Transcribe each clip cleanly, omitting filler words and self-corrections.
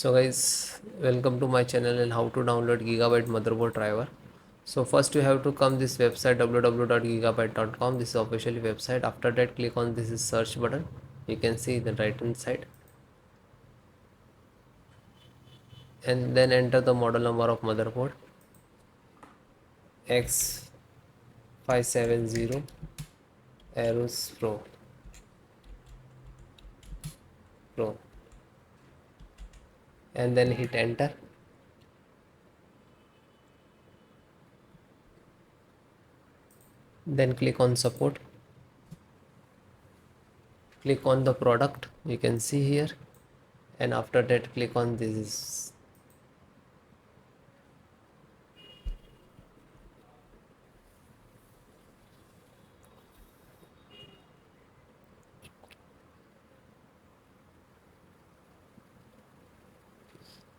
So guys, welcome to my channel and how to download Gigabyte motherboard driver. So first you have to come this website www.gigabyte.com. This is officially website. After that click on this is search button. You can see the right hand side and then enter the model number of motherboard X570 AORUS Pro and then hit enter. Then click on support. Click on the product you can see here and after that click on this.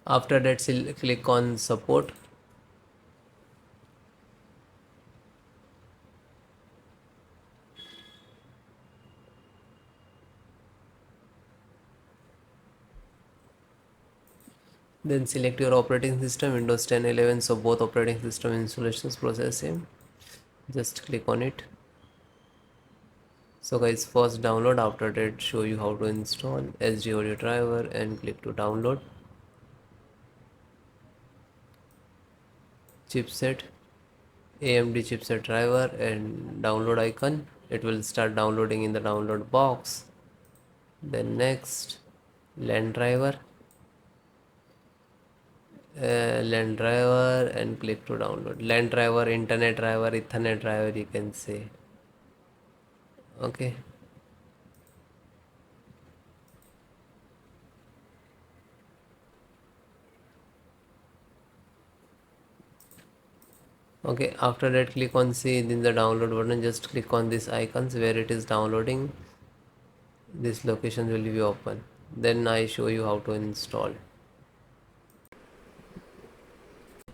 After that click on support. Then select your operating system Windows 10 11, so both operating system installations process same. Just click on it. So guys, first download, after that show you how to install SD audio driver and click to download. Chipset AMD chipset driver and download icon. It will start downloading in the download box. Then next LAN driver, LAN driver and click to download. LAN driver, internet driver, ethernet driver you can say. Okay. Okay, after that click on see in the download button, just click on these icons where it is downloading. This location will be open. Then I show you how to install.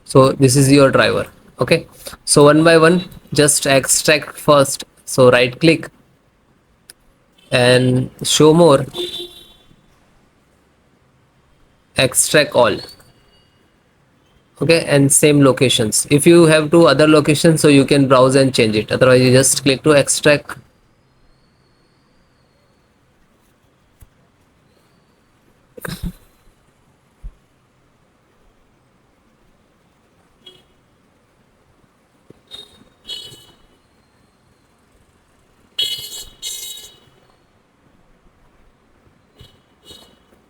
So this is your driver. Okay, so one by one just extract first. So right click and show more, extract all. Okay, and same locations. If you have two other locations, so you can browse and change it, otherwise you just click to extract.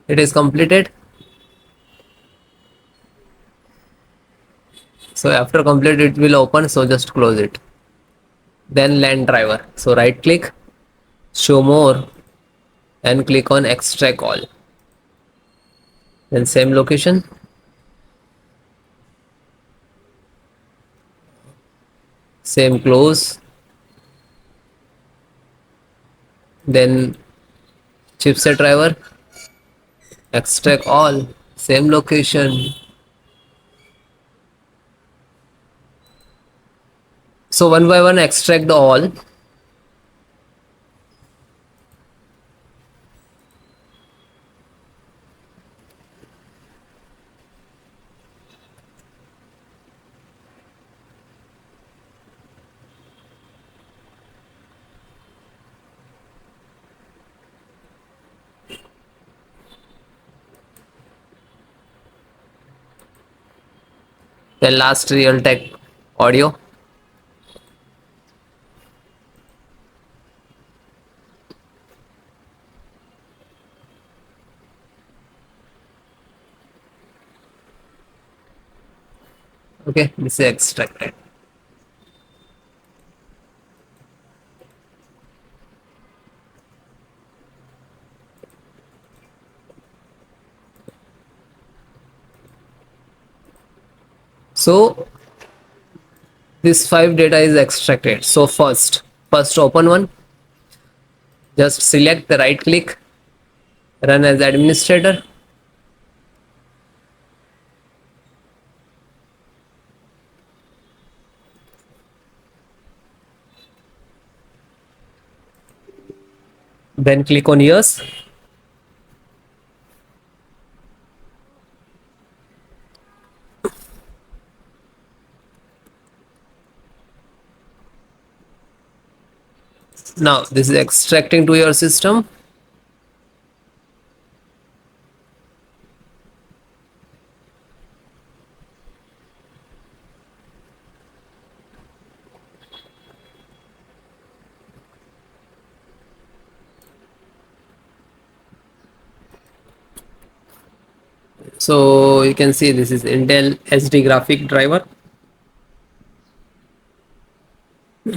It is completed. So after complete it will open, so just close it. Then LAN driver, so right click, show more and click on extract all. Then same location, same close. Then chipset driver, extract all, same location. So one by one extract the all. Then last Realtek audio. Okay, this is extracted. So this 5 data is extracted. So first open one, just select the right click, run as administrator. Then click on yes. Now this is extracting to your system. So you can see this is Intel SD graphic driver.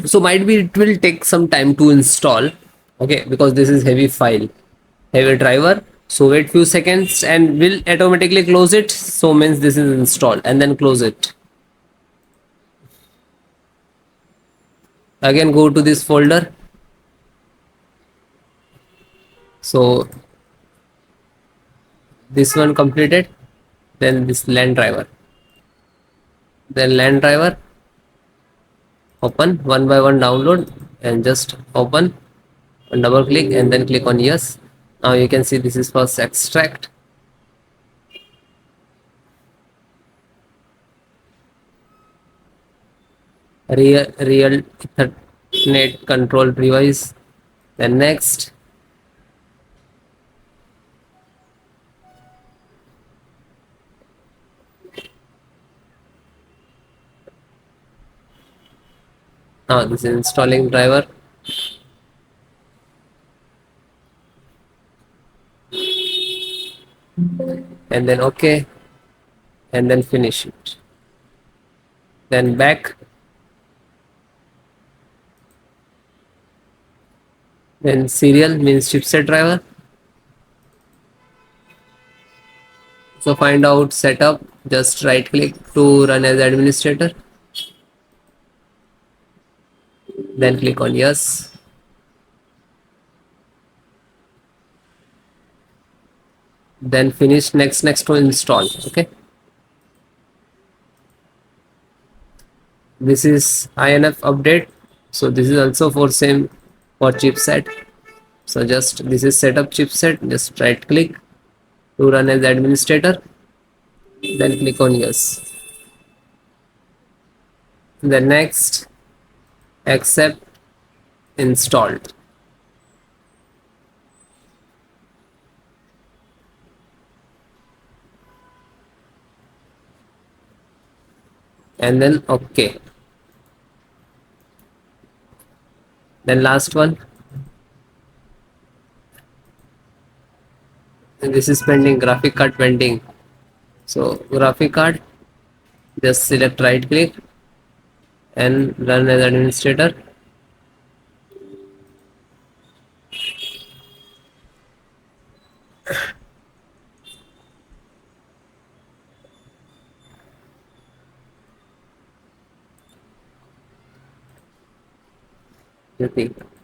So might be it will take some time to install, okay, because this is heavy file, heavy driver. So wait few seconds and will automatically close it. So means this is installed, and then close it. Again go to this folder. So this one completed, then this LAN driver, then LAN driver, open one by one, download, and just open, double click, and then click on yes. Now you can see this is first extract. Real Ethernet control device. Then next, now this is installing driver. And then okay, and then finish it. Then back, then serial means chipset driver. So find out setup, just right click to run as administrator, then click on yes. Then finish, next to install. Okay, this is INF update. So this is also for same for chipset. So just this is setup chipset, just right click to run as administrator, then click on yes. Then next, accept, installed. And then okay. Then last one, and this is pending, graphic card pending. So graphic card, just select right click and run as administrator.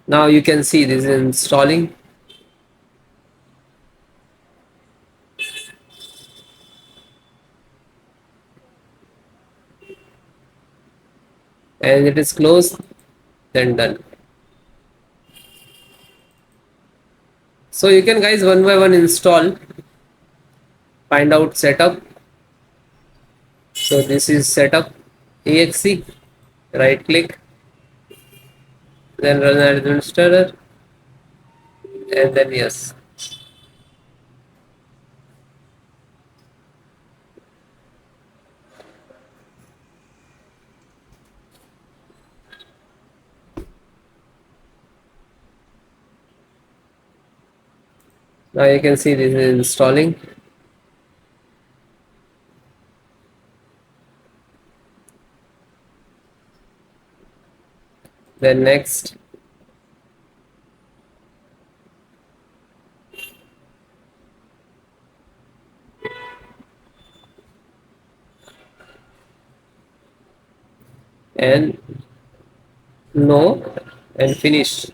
Now you can see this is installing. And it is closed, then done. So you can guys one by one install, find out setup. So this is setup exe, right click, then run as administrator, and then yes. Now you can see this is installing. Then next, and no, and finish.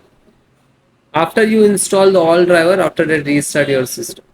After you install the all driver, after that restart your system.